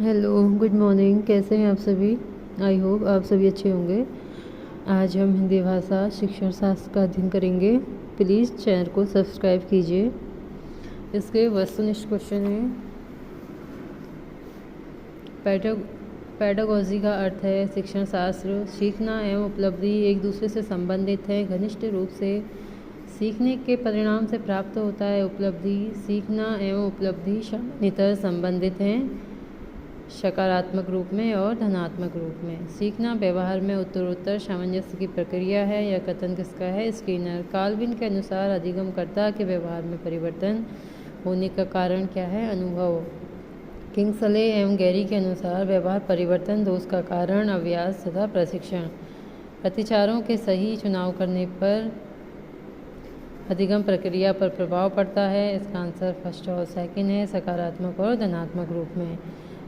Hello, good morning. कैसे हैं आप सभी? आई होप आप सभी अच्छे होंगे। आज हम हिंदी भाषा शिक्षण शास्त्र का अध्ययन करेंगे। प्लीज़ चैनल को सब्सक्राइब कीजिए। इसके वस्तुनिष्ठ क्वेश्चन है। पैडागोजी का अर्थ है शिक्षण शास्त्र। सीखना एवं उपलब्धि एक दूसरे से संबंधित है। घनिष्ठ रूप से सीखने के परिणाम से प्राप्त होता है उपलब्धि। सीखना एवं उपलब्धि सामान्यतः संबंधित हैं, सकारात्मक रूप में और धनात्मक रूप में। सीखना व्यवहार में उत्तरोत्तर सामंजस्य की प्रक्रिया है। यह कथन किसका है? स्किनर। काल्विन के अनुसार अधिगमकर्ता के व्यवहार में परिवर्तन होने का कारण क्या है? अनुभव। किंग्सले एवं गैरी के अनुसार व्यवहार परिवर्तन दोष का कारण अभ्यास तथा प्रशिक्षण। प्रतिचारों के सही चुनाव करने पर अधिगम प्रक्रिया पर प्रभाव पड़ता है। इसका आंसर फर्स्ट और सेकंड है, सकारात्मक और धनात्मक रूप में।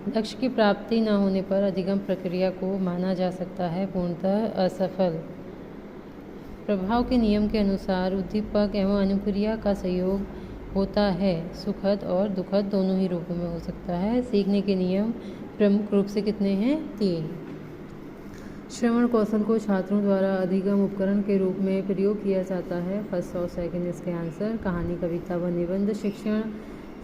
लक्ष्य की प्राप्ति न होने पर अधिगम प्रक्रिया को माना जा सकता है पूर्णतः असफल। प्रभाव के नियम के अनुसार उद्दीपक एवं अनुक्रिया का सहयोग होता है। सुखद और दुखद दोनों ही रूपों में हो सकता है। सीखने के नियम प्रमुख रूप से कितने हैं? 3। श्रवण कौशल को छात्रों द्वारा अधिगम उपकरण के रूप में प्रयोग किया जाता है। फर्स्ट और सेकंड इसके आंसर। कहानी, कविता व निबंध शिक्षण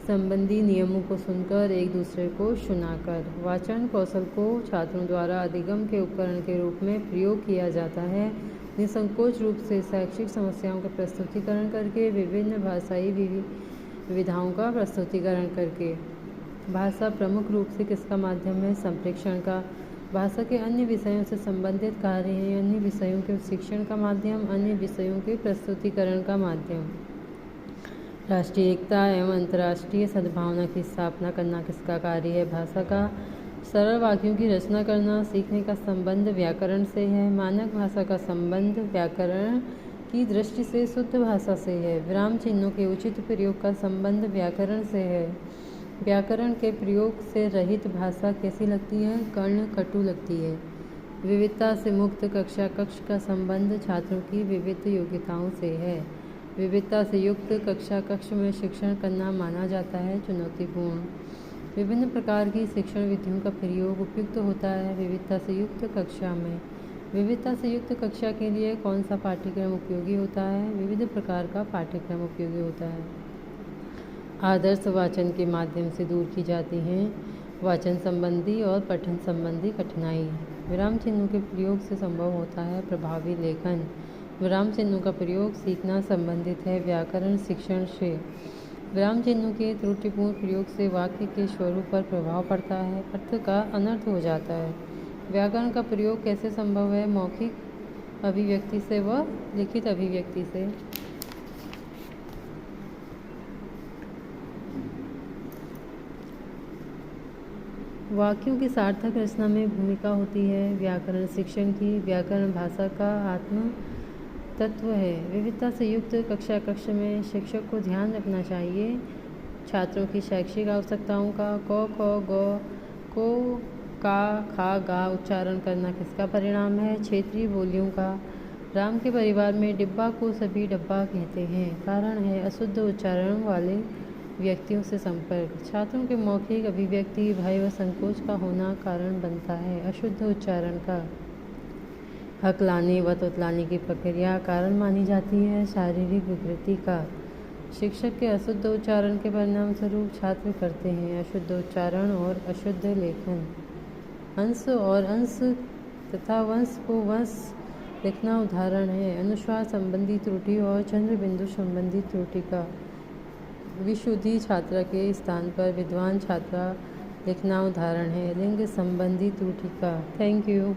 संबंधी नियमों को सुनकर, एक दूसरे को सुनाकर। वाचन कौशल को छात्रों द्वारा अधिगम के उपकरण के रूप में प्रयोग किया जाता है। निसंकोच रूप से शैक्षिक समस्याओं का प्रस्तुतिकरण करके, विभिन्न भाषाई विविधाओं का प्रस्तुतिकरण करके। भाषा प्रमुख रूप से किसका माध्यम है? संप्रेषण का। भाषा के अन्य विषयों से संबंधित कार्य हैं। अन्य विषयों के शिक्षण का माध्यम, अन्य विषयों के प्रस्तुतिकरण का माध्यम। राष्ट्रीय एकता एवं अंतर्राष्ट्रीय सद्भावना की स्थापना करना किसका कार्य है? भाषा का। सरल वाक्यों की रचना करना। सीखने का संबंध व्याकरण से है। मानक भाषा का संबंध व्याकरण की दृष्टि से शुद्ध भाषा से है। विराम चिन्हों के उचित प्रयोग का संबंध व्याकरण से है। व्याकरण के प्रयोग से रहित भाषा कैसी लगती है? कर्ण कटु लगती है। विविधता से मुक्त कक्षा कक्ष का संबंध छात्रों की विविध योग्यताओं से है। विविधता से युक्त कक्षा कक्ष में शिक्षण करना माना जाता है चुनौतीपूर्ण। विभिन्न प्रकार की शिक्षण विधियों का प्रयोग उपयुक्त होता है विविधता से युक्त कक्षा में। विविधता से युक्त कक्षा के लिए कौन सा पाठ्यक्रम उपयोगी होता है? विविध प्रकार का पाठ्यक्रम उपयोगी होता है। आदर्श वाचन के माध्यम से दूर की जाती हैं वाचन संबंधी और पठन संबंधी कठिनाई। विराम चिन्हों के प्रयोग से संभव होता है प्रभावी लेखन। विराम चिन्हों का प्रयोग सीखना संबंधित है व्याकरण शिक्षण से। विराम चिन्हों के त्रुटिपूर्ण प्रयोग से वाक्य के स्वरूप पर प्रभाव पड़ता है, अर्थ का अनर्थ हो जाता है। व्याकरण का प्रयोग कैसे संभव है? मौखिक अभिव्यक्ति से व लिखित अभिव्यक्ति से। वाक्यों की सार्थक रचना में भूमिका होती है व्याकरण शिक्षण की। व्याकरण भाषा का आत्म तत्व है। विविधता से युक्त कक्षा कक्ष में शिक्षक को ध्यान रखना चाहिए छात्रों की शैक्षिक आवश्यकताओं का। क ख ग को का खा गा उच्चारण करना किसका परिणाम है? क्षेत्रीय बोलियों का। राम के परिवार में डिब्बा को सभी डब्बा कहते हैं। कारण है अशुद्ध उच्चारण वाले व्यक्तियों से संपर्क। छात्रों के मौखिक अभिव्यक्ति भय व संकोच का होना कारण बनता है अशुद्ध उच्चारण का। हकलाने व तुतलाने की प्रक्रिया कारण मानी जाती है शारीरिक विकृति का। शिक्षक के अशुद्ध उच्चारण के परिणाम स्वरूप छात्र करते हैं अशुद्ध उच्चारण और अशुद्ध लेखन। अंश और अंश तथा वंश को वंश लिखना उदाहरण है अनुस्वार संबंधी त्रुटि और चंद्र बिंदु संबंधी त्रुटि का। विशुद्धि छात्रा के स्थान पर विद्वान छात्रा लिखना उदाहरण है लिंग संबंधी त्रुटि का। Thank you.